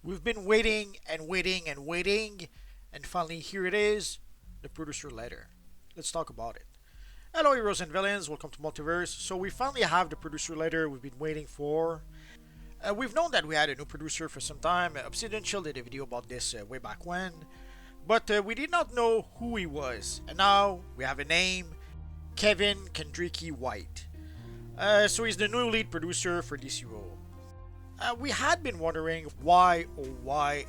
We've been waiting and waiting and waiting, and finally here it is, the producer letter. Let's talk about it. Hello heroes and villains, welcome to Multiverse. So we finally have the producer letter we've been waiting for. We've known that we had a new producer for some time. Obsidian Chill did a video about this way back when, but we did not know who he was. And now we have a name, Kevin Kendricky White. So he's the new lead producer for DCUO. We had been wondering why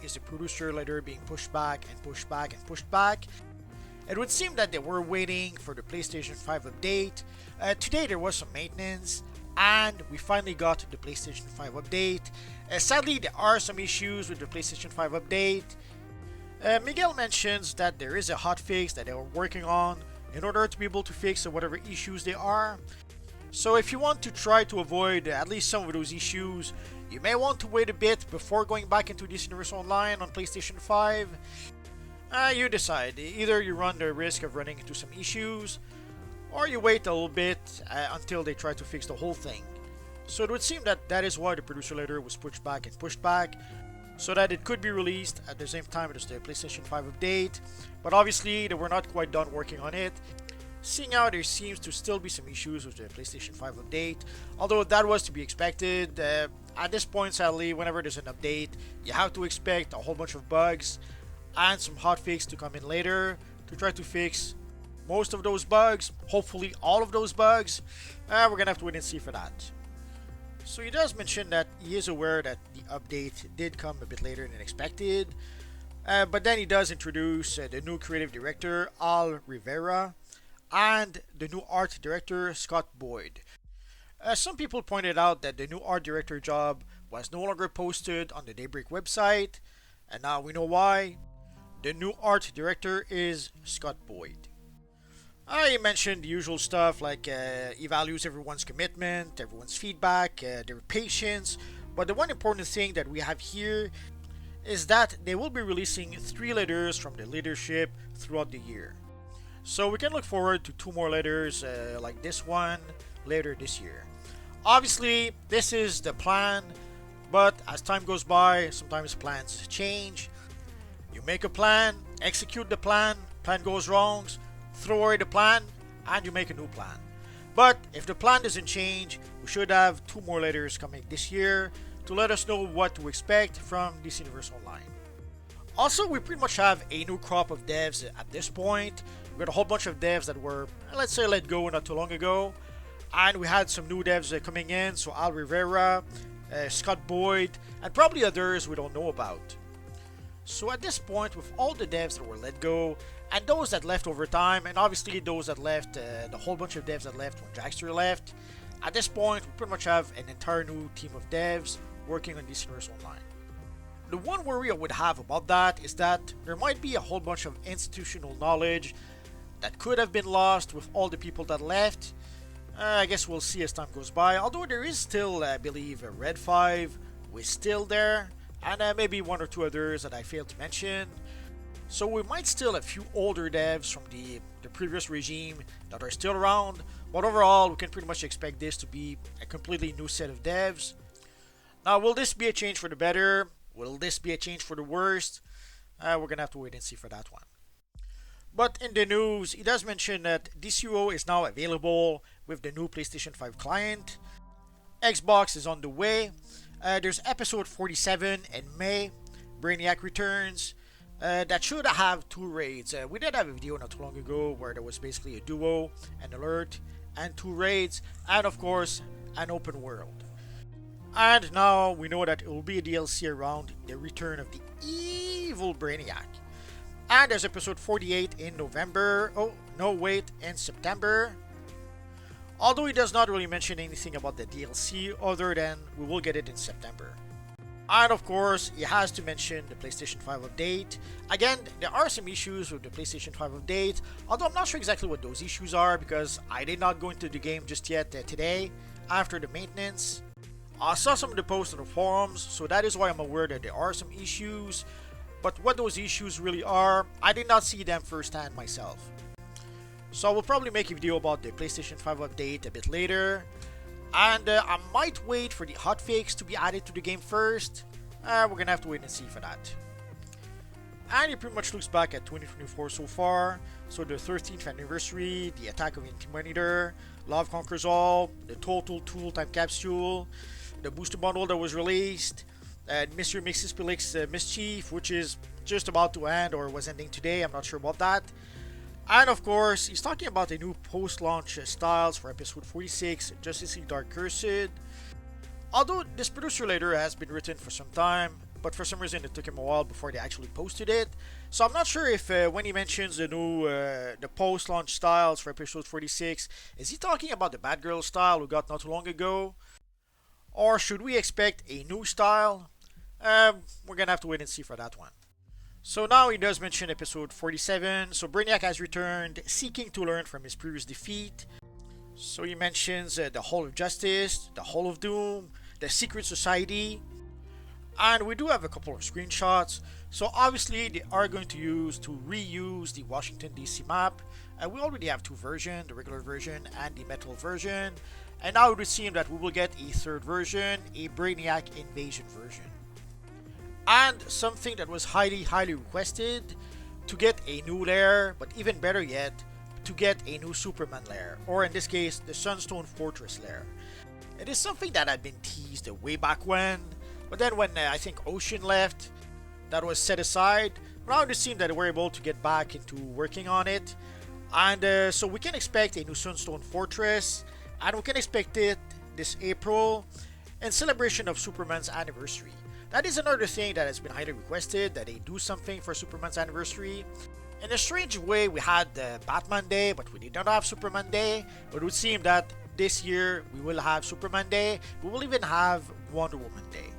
is the producer letter being pushed back and pushed back and pushed back. It would seem that they were waiting for the PlayStation 5 update. Today there was some maintenance and we finally got the PlayStation 5 update. Sadly there are some issues with the PlayStation 5 update. Miguel mentions that there is a hotfix that they are working on in order to be able to fix whatever issues they are. So if you want to try to avoid at least some of those issues, you may want to wait a bit before going back into DC Universe Online on PlayStation 5. You decide. Either you run the risk of running into some issues, or you wait a little bit until they try to fix the whole thing. So it would seem that that is why the producer letter was pushed back and pushed back, so that it could be released at the same time as the PlayStation 5 update. But obviously they were not quite done working on it, seeing how there seems to still be some issues with the PlayStation 5 update, although that was to be expected. At this point, sadly, whenever there's an update, you have to expect a whole bunch of bugs and some hotfix to come in later to try to fix most of those bugs, hopefully all of those bugs. We're gonna have to wait and see for that. So he does mention that he is aware that the update did come a bit later than expected, but then he does introduce the new creative director, Al Rivera, and the new art director, Scott Boyd. Some people pointed out that the new art director job was no longer posted on the Daybreak website, and now we know why. The new art director is Scott Boyd. I mentioned the usual stuff like he values everyone's commitment, everyone's feedback, their patience, but the one important thing that we have here is that they will be releasing 3 letters from the leadership throughout the year. So we can look forward to 2 more letters like this one later this year. Obviously, this is the plan, but as time goes by, sometimes plans change. You make a plan, execute the plan goes wrong, throw away the plan, and you make a new plan. But if the plan doesn't change, we should have 2 more letters coming this year to let us know what to expect from DC Universe Online. Also, we pretty much have a new crop of devs at this point. We got a whole bunch of devs that were, let's say, let go not too long ago. And we had some new devs coming in, so Al Rivera, Scott Boyd, and probably others we don't know about. So at this point, with all the devs that were let go, and those that left over time, and obviously those that left, the whole bunch of devs that left when Jackster left, at this point we pretty much have an entire new team of devs working on DC Universe Online. The one worry I would have about that is that there might be a whole bunch of institutional knowledge that could have been lost with all the people that left. I guess we'll see as time goes by, although there is still, I believe, a Red 5 who is still there, and maybe 1 or 2 others that I failed to mention. So we might still have a few older devs from the previous regime that are still around, but overall we can pretty much expect this to be a completely new set of devs. Now, will this be a change for the better? Will this be a change for the worst? We're gonna have to wait and see for that one. But in the news, he does mention that DCUO is now available with the new PlayStation 5 client. Xbox is on the way. There's episode 47 in May. Brainiac returns. That should have 2 raids. We did have a video not too long ago where there was basically a duo, an alert, and 2 raids, and of course, an open world. And now we know that it will be a DLC around the return of the evil Brainiac. And there's episode 48 in November. Oh, no, wait, in September. Although he does not really mention anything about the DLC other than we will get it in September. And of course, he has to mention the PlayStation 5 update. Again, there are some issues with the PlayStation 5 update, although I'm not sure exactly what those issues are because I did not go into the game just yet today after the maintenance. I saw some of the posts on the forums, so that is why I'm aware that there are some issues. But what those issues really are, I did not see them firsthand myself. So I will probably make a video about the PlayStation 5 update a bit later. And I might wait for the hotfix to be added to the game first. We're gonna have to wait and see for that. And it pretty much looks back at 2024 so far. So the 13th anniversary, the Attack of Intimidator, Love Conquers All, the Total Tool Time Capsule, the booster bundle that was released, and Mr. Mixes Pelix Mischief, which is just about to end or was ending today, I'm not sure about that. And of course, he's talking about the new post-launch styles for episode 46, Justice League Dark Cursed. Although this producer letter has been written for some time, but for some reason it took him a while before they actually posted it. So I'm not sure if when he mentions the new the post-launch styles for episode 46, is he talking about the Batgirl style we got not too long ago? Or should we expect a new style? We're gonna have to wait and see for that one. So now he does mention episode 47, so Brainiac has returned, seeking to learn from his previous defeat. So he mentions the Hall of Justice, the Hall of Doom, the Secret Society, and we do have a couple of screenshots. So obviously they are going to reuse the Washington DC map. We already have two versions, the regular version and the metal version. And now it would seem that we will get a third version, a Brainiac Invasion version. And something that was highly requested, to get a new lair, but even better yet, to get a new Superman lair, or in this case, the Sunstone Fortress lair. It is something that had been teased way back when, but then when I think Ocean left, that was set aside. Now it seems that we're able to get back into working on it, and so we can expect a new Sunstone Fortress, and we can expect it this April, in celebration of Superman's anniversary. That is another thing that has been highly requested, that they do something for Superman's anniversary. In a strange way, we had Batman Day, but we did not have Superman Day. But it would seem that this year we will have Superman Day. We will even have Wonder Woman Day.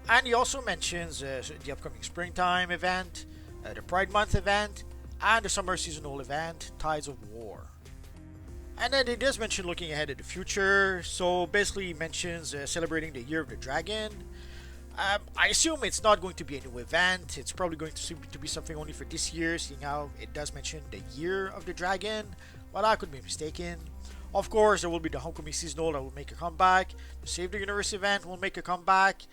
And he also mentions the upcoming springtime event, the Pride Month event, and the summer seasonal event, Tides of War. And then he does mention looking ahead at the future. So basically he mentions celebrating the Year of the Dragon. I assume it's not going to be a new event. It's probably going to be something only for this year, seeing how it does mention the Year of the Dragon, but I could be mistaken. Of course, there will be the Homecoming Seasonal that will make a comeback, the Save the Universe event will make a comeback,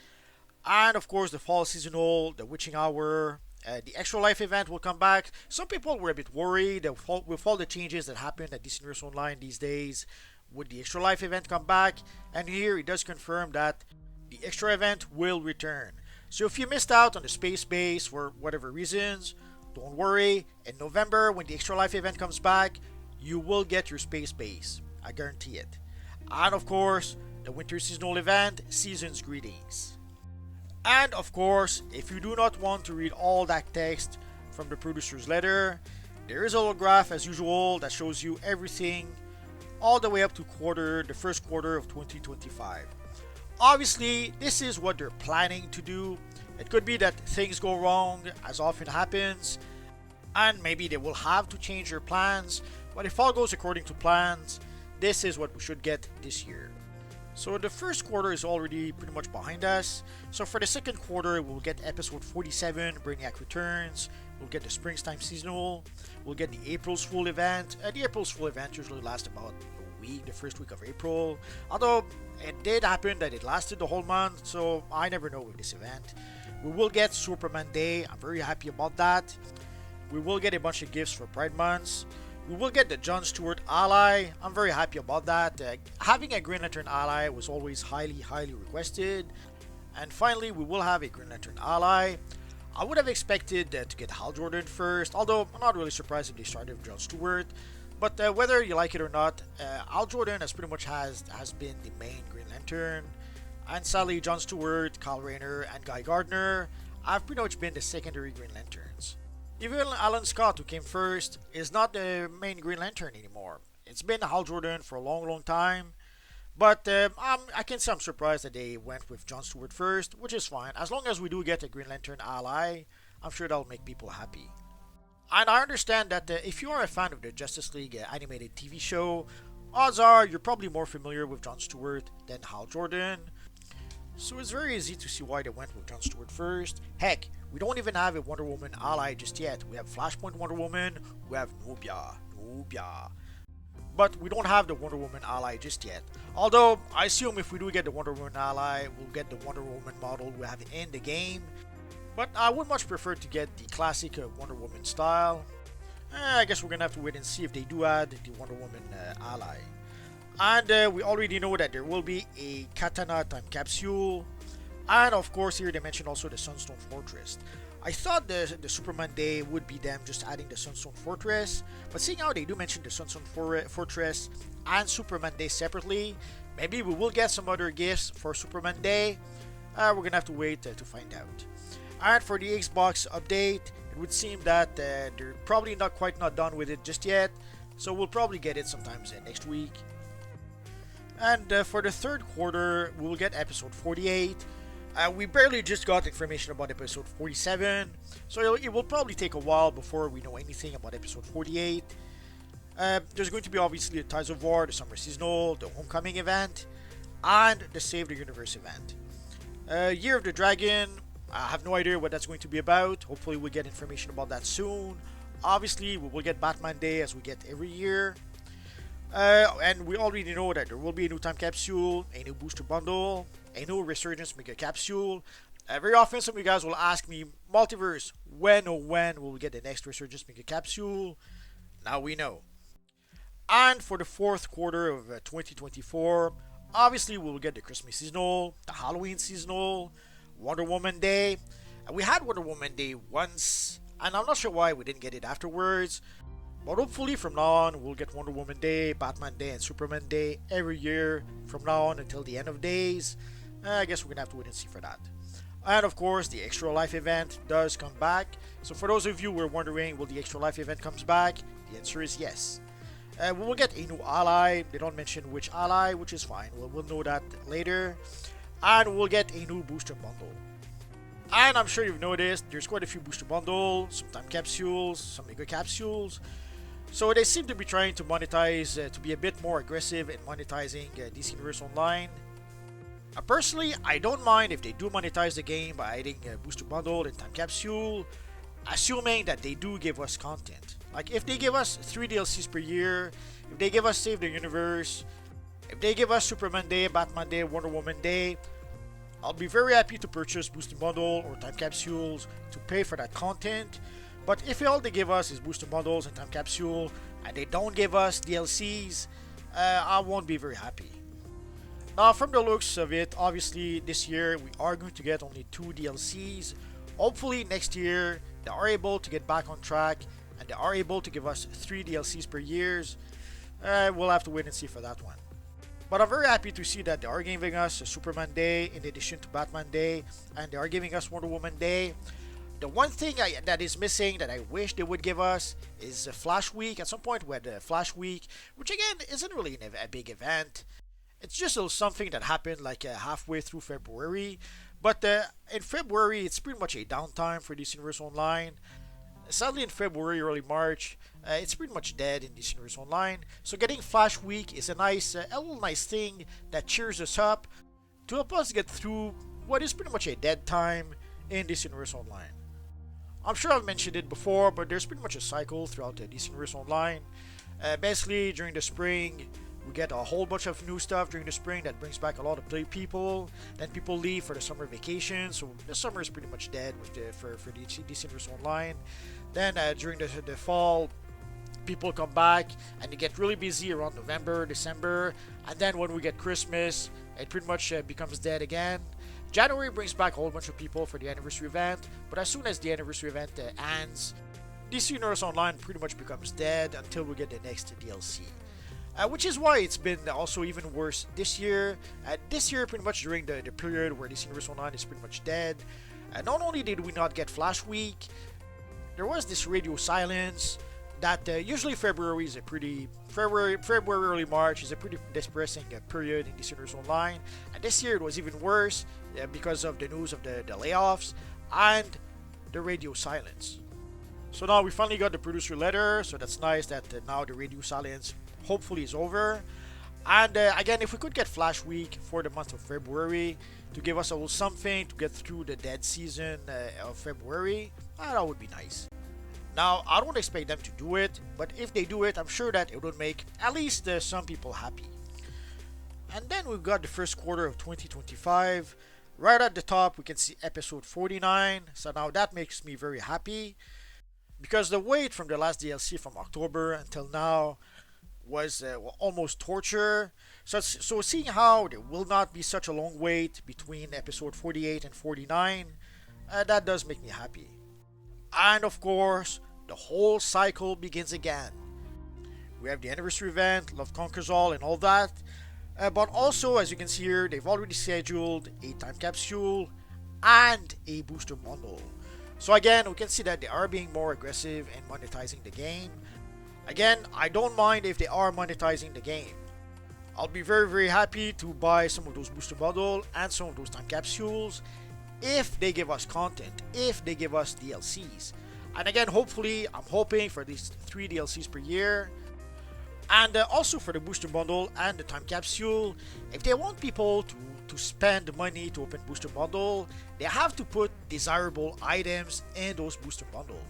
and of course the Fall Seasonal, the Witching Hour, the Extra Life event will come back. Some people were a bit worried that with all the changes that happened at DC Universe Online these days, would the Extra Life event come back? And here it does confirm that the extra event will return. So if you missed out on the space base for whatever reasons, don't worry. In November, when the Extra Life event comes back, you will get your space base. I guarantee it. And of course, the winter seasonal event, Season's Greetings. And of course, if you do not want to read all that text from the producer's letter, there is a little graph as usual that shows you everything all the way up to the first quarter of 2025. Obviously, this is what they're planning to do. It could be that things go wrong, as often happens, and maybe they will have to change their plans, but if all goes according to plans, this is what we should get this year. So the first quarter is already pretty much behind us. So for the second quarter, we'll get episode 47, Brainiac Returns. We'll get the Springtime Seasonal. We'll get the April's Fool event. The April's Fool event usually lasts about a week, the first week of April. Although it did happen that it lasted the whole month, so I never know with this event. We will get Superman Day. I'm very happy about that. We will get a bunch of gifts for Pride Months. We will get the Jon Stewart ally. I'm very happy about that. Having a Green Lantern ally was always highly requested. And finally, we will have a Green Lantern ally. I would have expected to get Hal Jordan first, although I'm not really surprised if they started with Jon Stewart. But whether you like it or not, Hal Jordan has pretty much has been the main Green Lantern. And sadly, Jon Stewart, Kyle Rayner, and Guy Gardner have pretty much been the secondary Green Lanterns. Even Alan Scott, who came first, is not the main Green Lantern anymore. It's been Hal Jordan for a long time. But I can say I'm surprised that they went with Jon Stewart first, which is fine. As long as we do get a Green Lantern ally, I'm sure that'll make people happy. And I understand that if you are a fan of the Justice League animated TV show, odds are you're probably more familiar with Jon Stewart than Hal Jordan. So it's very easy to see why they went with Jon Stewart first. Heck, we don't even have a Wonder Woman ally just yet. We have Flashpoint Wonder Woman, we have Nubia. but we don't have the Wonder Woman ally just yet. Although, I assume if we do get the Wonder Woman ally, we'll get the Wonder Woman model we have in the game. But I would much prefer to get the classic Wonder Woman style. I guess we're gonna have to wait and see if they do add the Wonder Woman ally. And we already know that there will be a Katana time capsule. And of course, here they mentioned also the Sunstone Fortress. I thought the Superman Day would be them just adding the Sunstone Fortress, but seeing how they do mention the Sunstone Fortress and Superman Day separately, maybe we will get some other gifts for Superman Day. We're gonna have to wait to find out. And for the Xbox update, it would seem that they're probably not done with it just yet, so we'll probably get it sometimes next week. And for the third quarter, we will get episode 48. We barely just got information about episode 47, so it will probably take a while before we know anything about episode 48. There's going to be obviously the Tides of War, the Summer Seasonal, the Homecoming event, and the Save the Universe event. Year of the Dragon, I have no idea what that's going to be about. Hopefully we'll get information about that soon. Obviously we will get Batman Day as we get every year. And we already know that there will be a new time capsule, a new booster bundle, a new Resurgence Mega Capsule. Very often some of you guys will ask me, Multiverse, when will we get the next Resurgence Mega Capsule? Now we know. And for the fourth quarter of 2024, obviously we will get the Christmas Seasonal, the Halloween Seasonal, Wonder Woman Day. We had Wonder Woman Day once, and I'm not sure why we didn't get it afterwards. But hopefully from now on, we'll get Wonder Woman Day, Batman Day, and Superman Day every year from now on until the end of days. I guess we're going to have to wait and see for that. And of course, the Extra Life event does come back. So for those of you who are wondering, will the Extra Life event comes back? The answer is yes. We will get a new ally. They don't mention which ally, which is fine. We'll know that later. And we'll get a new booster bundle. And I'm sure you've noticed, there's quite a few booster bundles, some time capsules, some mega capsules. So they seem to be trying to monetize, to be a bit more aggressive in monetizing DC Universe Online. Personally, I don't mind if they do monetize the game by adding a booster bundle and time capsule, assuming that they do give us content. Like if they give us 3 DLCs per year, if they give us Save the Universe, if they give us Superman Day, Batman Day, Wonder Woman Day, I'll be very happy to purchase booster bundle or time capsules to pay for that content. But if all they give us is booster bundles and time capsule, and they don't give us DLCs, I won't be very happy. Now, from the looks of it, obviously this year we are going to get only 2 DLCs. Hopefully next year they are able to get back on track and they are able to give us 3 DLCs per year. We'll have to wait and see for that one. But I'm very happy to see that they are giving us a Superman Day in addition to Batman Day, and they are giving us Wonder Woman Day. The one thing that is missing that I wish they would give us is a Flash Week. At some point we had a Flash Week, which again isn't really a big event. It's just something that happened like halfway through February. But in February, it's pretty much a downtime for DC Universe Online. Sadly, in February, early March, it's pretty much dead in DC Universe Online. So getting Flash Week is a little nice thing that cheers us up to help us get through what is pretty much a dead time in DC Universe Online. I'm sure I've mentioned it before, but there's pretty much a cycle throughout the DC Universe Online. Basically, during the spring, we get a whole bunch of new stuff during the spring that brings back a lot of people. Then people leave for the summer vacation, so the summer is pretty much dead for DC Universe Online. Then during the fall, people come back and they get really busy around November, December, and then when we get Christmas, it pretty much becomes dead again. January brings back a whole bunch of people for the anniversary event, but as soon as the anniversary event ends, DC Universe Online pretty much becomes dead until we get the next DLC. Which is why it's been also even worse this year. This year, pretty much during the period where DC Universe Online is pretty much dead, not only did we not get Flash Week, there was this radio silence that usually February, early March is a pretty depressing period in DC Universe Online. And this year it was even worse because of the news of the layoffs and the radio silence. So now we finally got the producer letter, so that's nice that now the radio silence hopefully is over. And again, if we could get Flash Week for the month of February to give us a little something to get through the dead season of February, that would be nice. Now, I don't expect them to do it, but if they do it, I'm sure that it will make at least some people happy. And then we've got the first quarter of 2025. Right at the top, we can see episode 49. So now that makes me very happy because the wait from the last DLC from October until now was almost torture. So seeing how there will not be such a long wait between episode 48 and 49, that does make me happy. And of course, the whole cycle begins again. We have the anniversary event, Love Conquers All, and all that. But also, as you can see here, they've already scheduled a time capsule and a booster bundle. So again, we can see that they are being more aggressive in monetizing the game. Again, I don't mind if they are monetizing the game. I'll be very happy to buy some of those booster bundle and some of those time capsules if they give us content, if they give us DLCs. And again, hopefully, I'm hoping for at least 3 DLCs per year. And also for the booster bundle and the time capsule, if they want people to spend money to open booster bundle, they have to put desirable items in those booster bundle.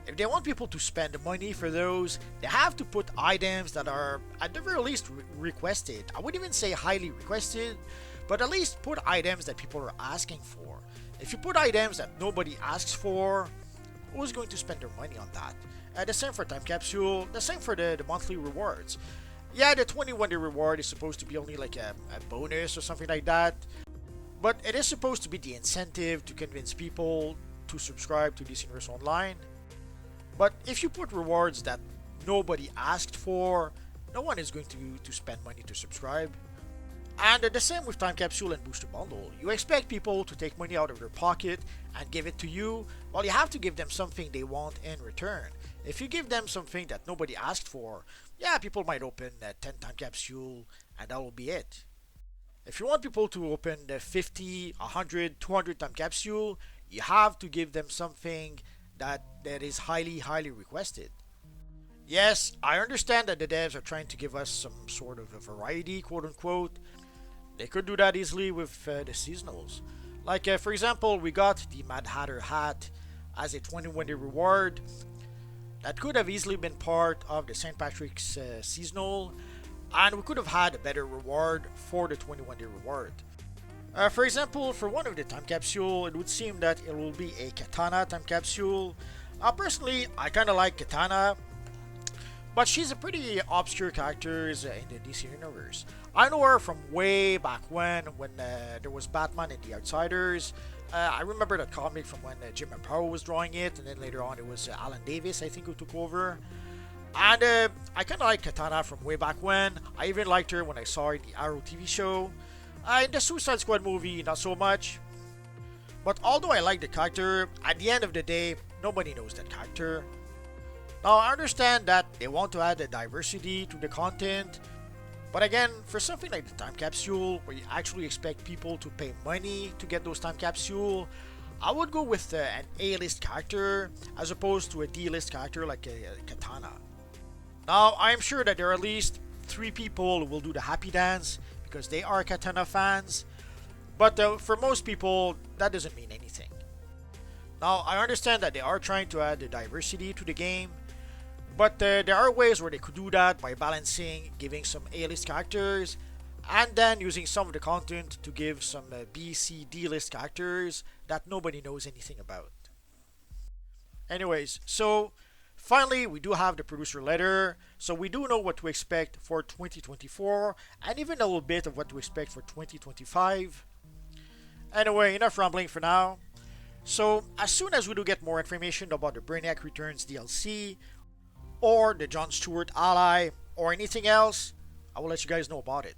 If they want people to spend money for those, they have to put items that are at the very least requested. I wouldn't even say highly requested, but at least put items that people are asking for. If you put items that nobody asks for, who's going to spend their money on that? The same for time capsule, the same for the monthly rewards. Yeah, the 21-day reward is supposed to be only like a bonus or something like that, but it is supposed to be the incentive to convince people to subscribe to DC Universe Online. But if you put rewards that nobody asked for, no one is going to spend money to subscribe. And the same with time capsule and booster bundle. You expect people to take money out of their pocket and give it to you, well, you have to give them something they want in return. If you give them something that nobody asked for, yeah, people might open a 10 time capsule and that will be it. If you want people to open the 50, 100, 200 time capsule, you have to give them something that is highly requested. Yes, I understand that the devs are trying to give us some sort of a variety, quote unquote. They could do that easily with the seasonals. Like, for example, we got the Mad Hatter hat as a 21-day reward. That could have easily been part of the St. Patrick's seasonal, and we could have had a better reward for the 21-day reward. For example, for one of the time capsule, it would seem that it will be a Katana time capsule. Personally, I kind of like Katana, but she's a pretty obscure character in the DC universe. I know her from way back when there was Batman and the Outsiders. I remember that comic from when Jim Aparo was drawing it, and then later on it was Alan Davis, I think, who took over. And I kind of like Katana from way back when. I even liked her when I saw her in the Arrow TV show. In the Suicide Squad movie, not so much. But although I like the character, at the end of the day, nobody knows that character. Now, I understand that they want to add a diversity to the content, but again, for something like the time capsule, where you actually expect people to pay money to get those time capsule, I would go with an A-list character as opposed to a D-list character like a Katana. Now, I am sure that there are at least 3 people who will do the happy dance because they are Katana fans, but for most people, that doesn't mean anything. Now, I understand that they are trying to add the diversity to the game, but there are ways where they could do that by balancing, giving some A-list characters, and then using some of the content to give some B, C, D-list characters that nobody knows anything about. Anyways, so finally we do have the producer letter, so we do know what to expect for 2024, and even a little bit of what to expect for 2025. Anyway, enough rambling for now. So, as soon as we do get more information about the Brainiac Returns DLC, or the John Stewart Ally, or anything else, I will let you guys know about it.